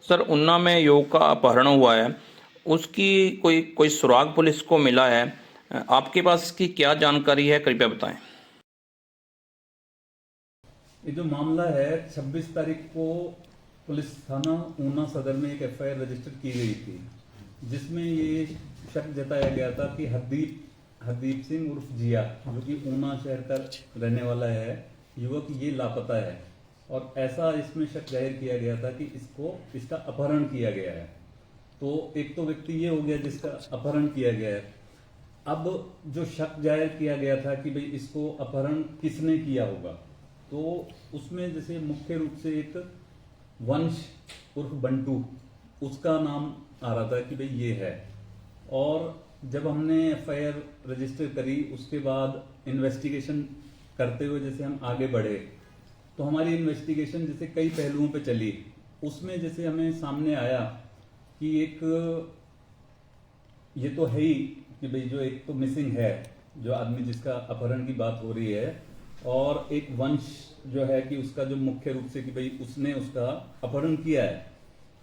Sir, उन्ना में युवक का अपहरण हुआ है, उसकी कोई कोई सुराग पुलिस को मिला है। आपके पास इसकी क्या जानकारी है, कृपया बताएं। ये जो मामला है 26 तारीख को पुलिस थाना ऊना सदर में एक एफआईआर रजिस्टर की गई थी, जिसमें ये शक जताया गया था कि हरदीप सिंह उर्फ जिया, जो कि ऊना शहर का रहने वाला है युवक, ये लापता है। और ऐसा इसमें शक जाहिर किया गया था कि इसका अपहरण किया गया है। तो एक तो व्यक्ति ये हो गया जिसका अपहरण किया गया है। अब जो शक जाहिर किया गया था कि भाई इसको अपहरण किसने किया होगा, तो उसमें जैसे मुख्य रूप से एक वंश उर्फ बंटू, उसका नाम आ रहा था कि भाई ये है। और जब हमने एफआईआर रजिस्टर करी, उसके बाद इन्वेस्टिगेशन करते हुए जैसे हम आगे बढ़े, तो हमारी इन्वेस्टिगेशन जैसे कई पहलुओं पे चली। उसमें जैसे हमें सामने आया कि एक ये तो है ही कि भाई जो एक तो मिसिंग है, जो आदमी जिसका अपहरण की बात हो रही है, और एक वंश जो है कि उसका जो मुख्य रूप से कि भाई उसने उसका अपहरण किया है।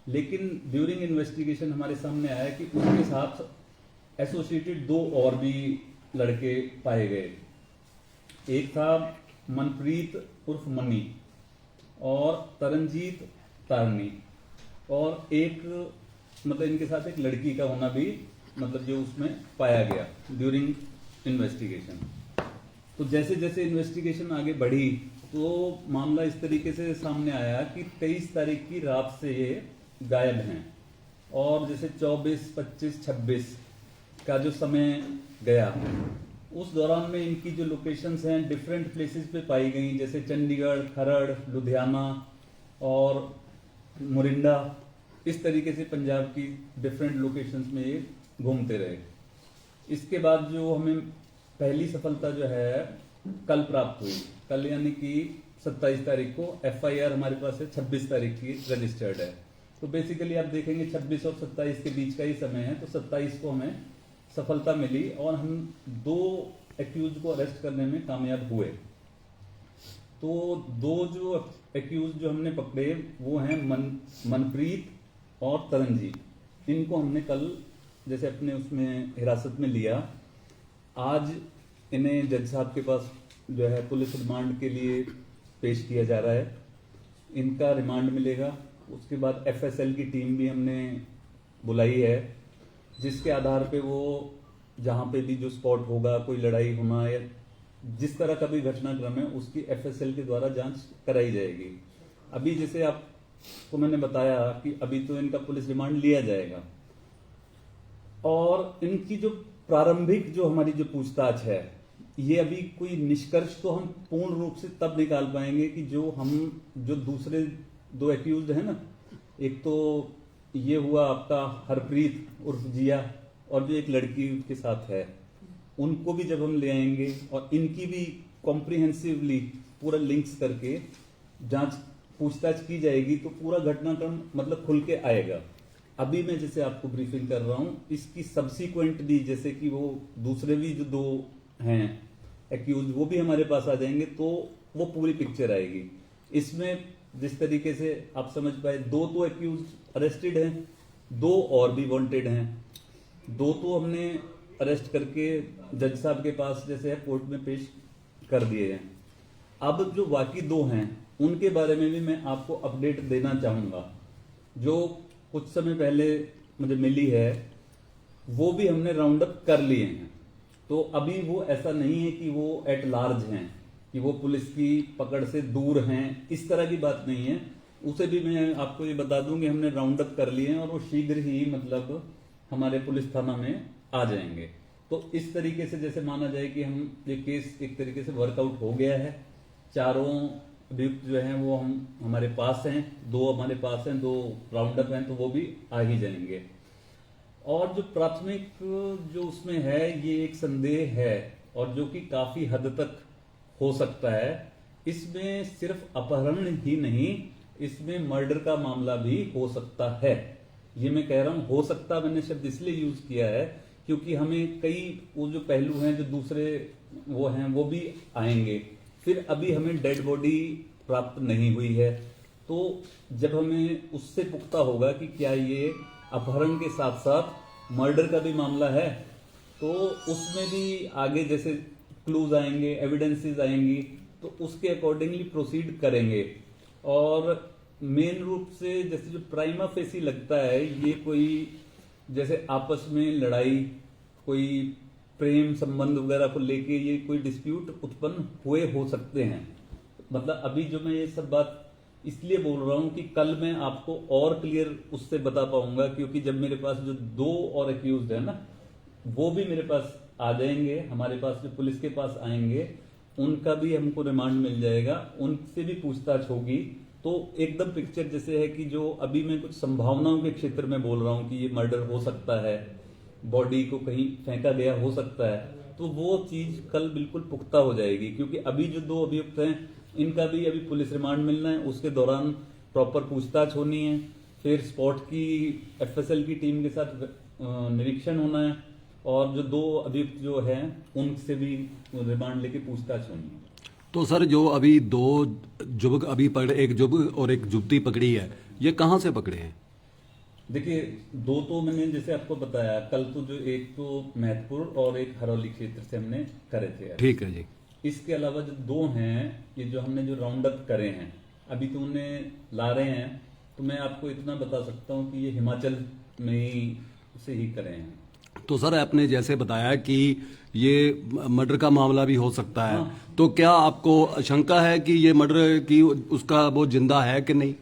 लेकिन ड्यूरिंग इन्वेस्टिगेशन हमारे सामने आया कि उसके साथ एसोसिएटेड दो और भी लड़के पाए गए। एक था मनप्रीत उर्फ मनी और तरनजीत तारनी, और एक मतलब इनके साथ एक लड़की का होना भी मतलब जो उसमें पाया गया ड्यूरिंग इन्वेस्टिगेशन। तो जैसे जैसे इन्वेस्टिगेशन आगे बढ़ी, तो मामला इस तरीके से सामने आया कि 23 तारीख की रात से ये गायब हैं, और जैसे 24, 25, 26 का जो समय गया, उस दौरान में इनकी जो लोकेशंस हैं डिफरेंट प्लेसेस पे पाई गई, जैसे चंडीगढ़, खरड़, लुधियाना और मोरिंडा। इस तरीके से पंजाब की डिफरेंट लोकेशंस में ये घूमते रहे। इसके बाद जो हमें पहली सफलता जो है कल प्राप्त हुई, कल यानी कि 27 तारीख को एफआईआर हमारे पास है 26 तारीख की रजिस्टर्ड है। तो बेसिकली आप देखेंगे 26 और 27 के बीच का ही समय है। तो 27 को हमें सफलता मिली और हम 2 एक्यूज को अरेस्ट करने में कामयाब हुए। तो 2 जो एक्यूज जो हमने पकड़े वो हैं मनप्रीत और तरनजीत। इनको हमने कल जैसे अपने उसमें हिरासत में लिया। आज इन्हें जज साहब के पास जो है पुलिस रिमांड के लिए पेश किया जा रहा है। इनका रिमांड मिलेगा। उसके बाद एफएसएल की टीम भी हमने बुलाई है, जिसके आधार पे वो जहाँ पे भी जो स्पॉट होगा, कोई लड़ाई होना या जिस तरह का भी घटनाक्रम है, उसकी एफएसएल के द्वारा जांच कराई जाएगी। अभी जैसे आपको मैंने बताया कि अभी तो इनका पुलिस रिमांड लिया जाएगा, और इनकी जो प्रारंभिक जो हमारी जो पूछताछ है, ये अभी कोई निष्कर्ष तो हम पूर्ण रूप से तब निकाल पाएंगे कि जो दूसरे 2 एक्यूज्ड है ना, एक तो ये हुआ आपका हरप्रीत उर्फ जिया, और जो एक लड़की के साथ है, उनको भी जब हम ले आएंगे और इनकी भी कॉम्प्रिहेंसिवली पूरा लिंक्स करके जांच पूछताछ की जाएगी, तो पूरा घटनाक्रम मतलब खुल के आएगा। अभी मैं जैसे आपको ब्रीफिंग कर रहा हूं, इसकी सब्सिक्वेंटली जैसे कि वो दूसरे भी जो 2 हैं एक्यूज, वो भी हमारे पास आ जाएंगे, तो वो पूरी पिक्चर आएगी। इसमें जिस तरीके से आप समझ पाए, 2 तो एक्यूज अरेस्टेड हैं, 2 और भी वांटेड हैं। 2 तो हमने अरेस्ट करके जज साहब के पास जैसे है कोर्ट में पेश कर दिए हैं। अब जो बाकी 2 हैं उनके बारे में भी मैं आपको अपडेट देना चाहूंगा। जो कुछ समय पहले मुझे मिली है, वो भी हमने राउंड अप कर लिए हैं। तो अभी वो ऐसा नहीं है कि वो एट लार्ज हैं, कि वो पुलिस की पकड़ से दूर हैं, इस तरह की बात नहीं है। उसे भी मैं आपको ये बता दूं कि हमने राउंड अप कर लिए हैं, और वो शीघ्र ही मतलब हमारे पुलिस थाना में आ जाएंगे। तो इस तरीके से जैसे माना जाए कि हम ये केस एक तरीके से वर्कआउट हो गया है। चारों अभियुक्त जो हैं वो हमारे पास हैं, 2 हमारे पास हैं, 2 राउंड अप हैं, तो वो भी आ ही जाएंगे। और जो प्राथमिक जो उसमें है, ये एक संदेह है, और जो कि काफी हद तक हो सकता है। इसमें सिर्फ अपहरण ही नहीं, इसमें मर्डर का मामला भी हो सकता है। ये मैं कह रहा हूं हो सकता, मैंने शब्द इसलिए यूज किया है क्योंकि हमें कई वो जो पहलू हैं जो दूसरे वो हैं वो भी आएंगे। फिर अभी हमें डेड बॉडी प्राप्त नहीं हुई है, तो जब हमें उससे पुख्ता होगा कि क्या ये अपहरण के साथ साथ मर्डर का भी मामला है, तो उसमें भी आगे जैसे क्लूज आएंगे, एविडेंसेस आएंगी, तो उसके अकॉर्डिंगली प्रोसीड करेंगे। और मेन रूप से जैसे जो प्राइमा फेसी लगता है, ये कोई जैसे आपस में लड़ाई, कोई प्रेम संबंध वगैरह को लेके ये कोई डिस्प्यूट उत्पन्न हुए हो सकते हैं। मतलब अभी जो मैं ये सब बात इसलिए बोल रहा हूं कि कल मैं आपको और क्लियर उससे बता पाऊंगा, क्योंकि जब मेरे पास जो 2 और एक्यूज्ड है ना, वो भी मेरे पास आ जाएंगे, हमारे पास जो पुलिस के पास आएंगे, उनका भी हमको रिमांड मिल जाएगा, उनसे भी पूछताछ होगी। तो एकदम पिक्चर जैसे है कि जो अभी मैं कुछ संभावनाओं के क्षेत्र में बोल रहा हूं कि ये मर्डर हो सकता है, बॉडी को कहीं फेंका गया हो सकता है, तो वो चीज कल बिल्कुल पुख्ता हो जाएगी। क्योंकि अभी जो 2 अभियुक्त हैं, इनका भी अभी पुलिस रिमांड मिलना है, उसके दौरान प्रॉपर पूछताछ होनी है, फिर स्पॉट की एफएसएल की टीम के साथ निरीक्षण होना है, और जो 2 अभियुक्त जो हैं उनसे भी रिमांड लेके पूछताछ होनी है। तो सर जो अभी 2 युवक अभी पकड़े, एक युवक और एक युवती पकड़ी है, ये कहाँ से पकड़े हैं? देखिए 2 तो मैंने जैसे आपको बताया कल, तो जो एक तो मैथपुर और एक हरौली क्षेत्र से हमने करे थे। ठीक है जी। इसके अलावा जो 2 हैं, ये जो हमने जो राउंड अप करे हैं, अभी तो उन्हें ला रहे हैं, तो मैं आपको इतना बता सकता हूं कि ये हिमाचल में से ही करे हैं। तो सर आपने जैसे बताया कि ये मर्डर का मामला भी हो सकता है, हाँ। तो क्या आपको शंका है कि ये मर्डर की उसका वो जिंदा है कि नहीं?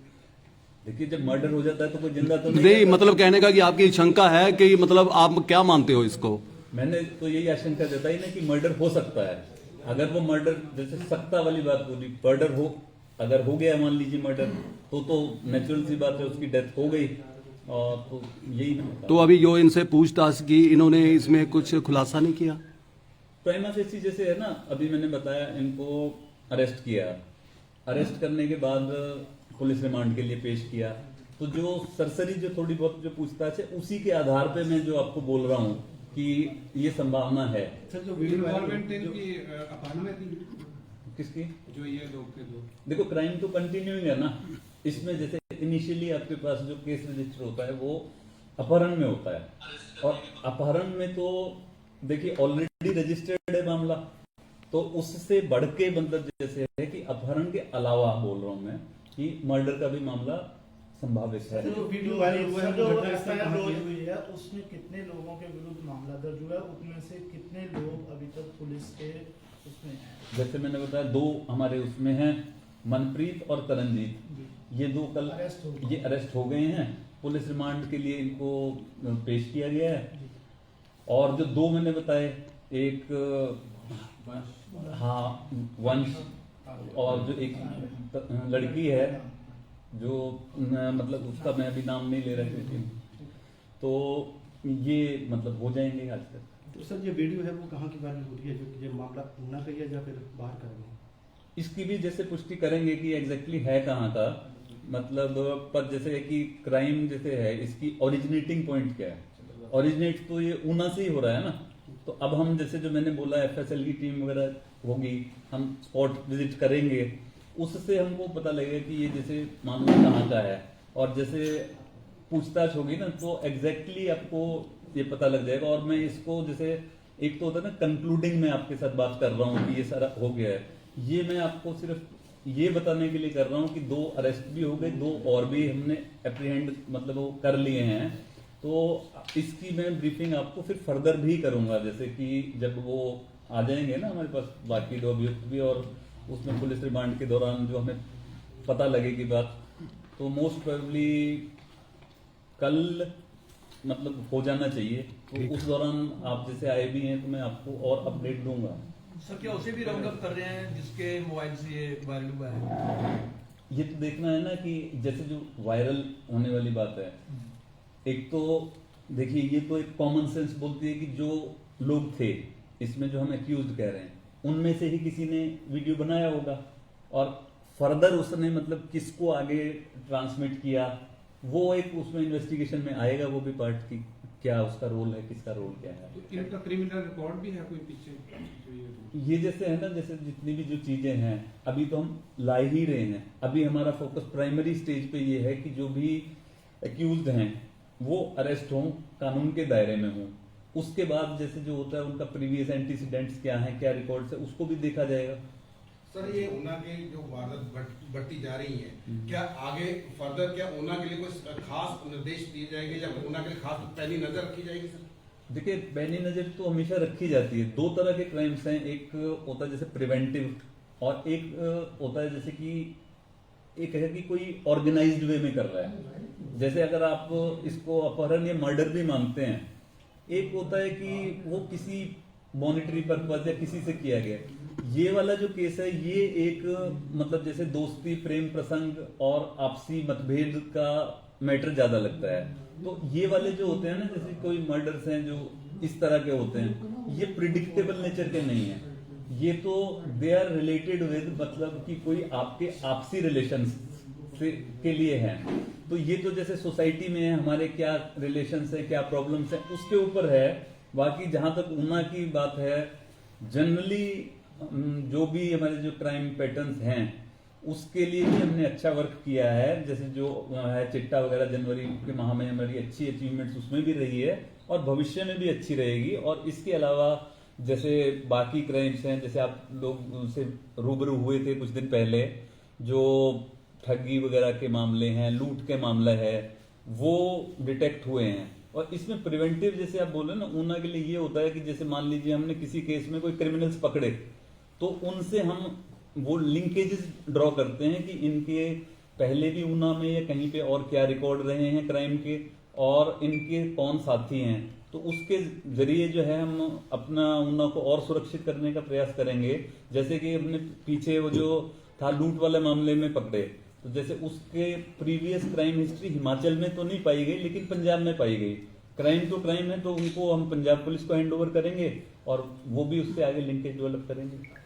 देखिए जब मर्डर हो जाता है तो कोई जिंदा तो नहीं नहीं, रहता। मतलब कहने का कि आपकी शंका है कि मतलब आप क्या मानते हो इसको? मैंने तो यही आशंका जताई ना कि मर्डर हो सकता है। अगर वो मर्डर जैसे सत्ता वाली बात बोली, मर्डर हो, अगर हो गया मान लीजिए मर्डर, तो नेचुरल सी बात है, उसकी डेथ हो गई। और तो यही तो अभी जो इनसे पूछताछ की, इन्होंने इसमें कुछ खुलासा नहीं किया? प्राइमा फेसी जैसे है ना, अभी मैंने बताया इनको अरेस्ट किया, अरेस्ट करने के बाद पुलिस रिमांड के लिए पेश किया, तो जो सरसरी जो थोड़ी बहुत जो पूछताछ है, उसी के आधार पे मैं जो आपको बोल रहा हूँ कि ये संभावना है। सर जो वीडियो इन्वॉल्वमेंट इनकी अपहरण में थी, किसकी? जो ये लोग थे दो। देखो क्राइम तो कंटिन्यूइंग है ना, इसमें जैसे इनिशियली आपके पास जो केस रजिस्टर होता है वो अपहरण में होता है, और अपहरण में तो देखिए ऑलरेडी रजिस्टर्ड है मामला, तो उससे बढ़ के मतलब जैसे है कि अपहरण के अलावा बोल रहा हूं मैं कि मर्डर का भी मामला संभावित है। जो वीडियो वायरल हुआ है, जो एफआईआर लॉन्च हुई है, उसमें कितने लोगों के विरुद्ध मामला दर्ज हुआ है, उनमें से कितने लोग अभी तक पुलिस के उसमें हैं? जैसे मैंने बताया 2 हमारे उसमें हैं, मनप्रीत और तरनजीत, ये 2 कल ये अरेस्ट हो गए हैं, पुलिस रिमांड के लिए इनको पेश किया गया है। और जो 2 मैंने बताए, एक हाँ वंश, और जो एक लड़की है जो मतलब उसका मैं अभी नाम नहीं ले रहा हूँ, तो ये मतलब हो जाएंगे आज तक। तो सर ये वीडियो है वो कहाँ की वायरल हो रही है, जो ये मामला पूना का है या फिर बाहर का है? इसकी भी जैसे पुष्टि करेंगे कि एग्जैक्टली है कहाँ का, मतलब पर जैसे है कि क्राइम जैसे है, इसकी ओरिजिनेटिंग पॉइंट क्या है, ओरिजिनेट तो ये ऊना से ही हो रहा है ना। तो अब हम जैसे जो मैंने बोला एफएसएल की टीम वगैरह होगी, हम स्पॉट विजिट करेंगे, उससे हमको पता लगेगा कि ये जैसे मामला कहाँ का है, और जैसे पूछताछ होगी ना तो एग्जैक्टली आपको ये पता लग जाएगा। और मैं इसको जैसे एक तो होता है ना कंक्लूडिंग में आपके साथ बात कर रहा हूँ कि ये सारा हो गया है, ये मैं आपको सिर्फ ये बताने के लिए कर रहा हूँ कि 2 अरेस्ट भी हो गए, 2 और भी हमने एप्रीहेंड मतलब वो कर लिए हैं। तो इसकी मैं ब्रीफिंग आपको फिर फर्दर भी करूंगा, जैसे कि जब वो आ जाएंगे ना हमारे पास बाकी 2 अभियुक्त भी, और उसमें पुलिस रिमांड के दौरान जो हमें पता लगेगी बात, तो मोस्ट प्रोबेबली कल मतलब हो जाना चाहिए। तो उस दौरान आप जैसे आए भी हैं तो मैं आपको और अपडेट दूंगा। सर क्या उसे भी राउंड अप कर रहे हैं जिसके मोबाइल से ये वायरल हुआ है? ये तो देखना है ना कि जैसे जो वायरल होने वाली बात है, एक तो देखिए ये तो एक कॉमन सेंस बोलती है कि जो लोग थे इसमें जो हम एक्यूज्ड कह रहे हैं, उनमें से ही किसी ने वीडियो बनाया होगा, और फर्दर उसने मतलब किसको आगे ट्रांसमिट किया, वो एक उसमें इन्वेस्टिगेशन में आएगा, वो भी पार्ट की क्या उसका रोल है, किसका रोल क्या है। तो इनका क्रिमिनल रिकॉर्ड भी है कोई पीछे जो ये ये जैसे है ना, जैसे जितनी भी जो चीजें हैं अभी तो हम ला ही रहे हैं। अभी हमारा फोकस प्राइमरी स्टेज पे ये है कि जो भी एक्यूज्ड हैं वो अरेस्ट हों, कानून के दायरे में हों। उसके बाद जैसे जो होता है उनका प्रीवियस एंटीसीडेंट्स क्या है, क्या रिकॉर्ड्स है, उसको भी देखा जाएगा। सर ये ऊना के जो वारदात बढ़ती जा रही है, क्या आगे फर्दर क्या ऊना के लिए कुछ खास निर्देश दिए जाएंगे या ऊना के लिए खास पैनी नजर रखी जाएगी सर? देखिए, पैनी नजर तो हमेशा रखी जाती है। दो तरह के क्राइम्स हैं, एक होता है जैसे प्रिवेंटिव और एक होता है जैसे कि एक है कि कोई ऑर्गेनाइज्ड वे में कर रहा है। जैसे अगर आप इसको अपहरण या मर्डर भी मानते हैं, एक होता है कि वो किसी मॉनिटरी पर्पज या किसी से किया गया। ये वाला जो केस है ये एक मतलब जैसे दोस्ती, प्रेम प्रसंग और आपसी मतभेद का मैटर ज्यादा लगता है। तो ये वाले जो होते हैं ना, जैसे कोई मर्डर्स हैं जो इस तरह के होते हैं, ये प्रिडिक्टेबल नेचर के नहीं है। ये तो दे आर रिलेटेड विद, मतलब कि कोई आपके आपसी रिलेशंस के लिए है। तो ये तो जैसे सोसाइटी में हमारे क्या रिलेशंस है, क्या प्रॉब्लम्स है, उसके ऊपर है। बाकी जहां तक ऊना की बात है, जनरली जो भी हमारे जो क्राइम पैटर्न्स हैं उसके लिए भी हमने अच्छा वर्क किया है। जैसे जो है चिट्टा वगैरह, जनवरी के माह में हमारी अच्छी अचीवमेंट्स उसमें भी रही है और भविष्य में भी अच्छी रहेगी। और इसके अलावा जैसे बाकी क्राइम्स हैं, जैसे आप लोग उनसे रूबरू हुए थे कुछ दिन पहले, जो ठगी वगैरह के मामले हैं, लूट के मामला है, वो डिटेक्ट हुए हैं। और इसमें प्रिवेंटिव जैसे आप बोले ना, ऊना के लिए ये होता है कि जैसे मान लीजिए हमने किसी केस में कोई क्रिमिनल्स पकड़े तो उनसे हम वो लिंकेजेस ड्रॉ करते हैं कि इनके पहले भी ऊना में या कहीं पे और क्या रिकॉर्ड रहे हैं क्राइम के, और इनके कौन साथी हैं। तो उसके जरिए जो है हम अपना ऊना को और सुरक्षित करने का प्रयास करेंगे। जैसे कि हमने पीछे वो जो था लूट वाले मामले में पकड़े, तो जैसे उसके प्रीवियस क्राइम हिस्ट्री हिमाचल में तो नहीं पाई गई लेकिन पंजाब में पाई गई। क्राइम तो क्राइम है, तो उनको हम पंजाब पुलिस को हैंड ओवर करेंगे और वो भी उससे आगे लिंकेज डेवलप करेंगे।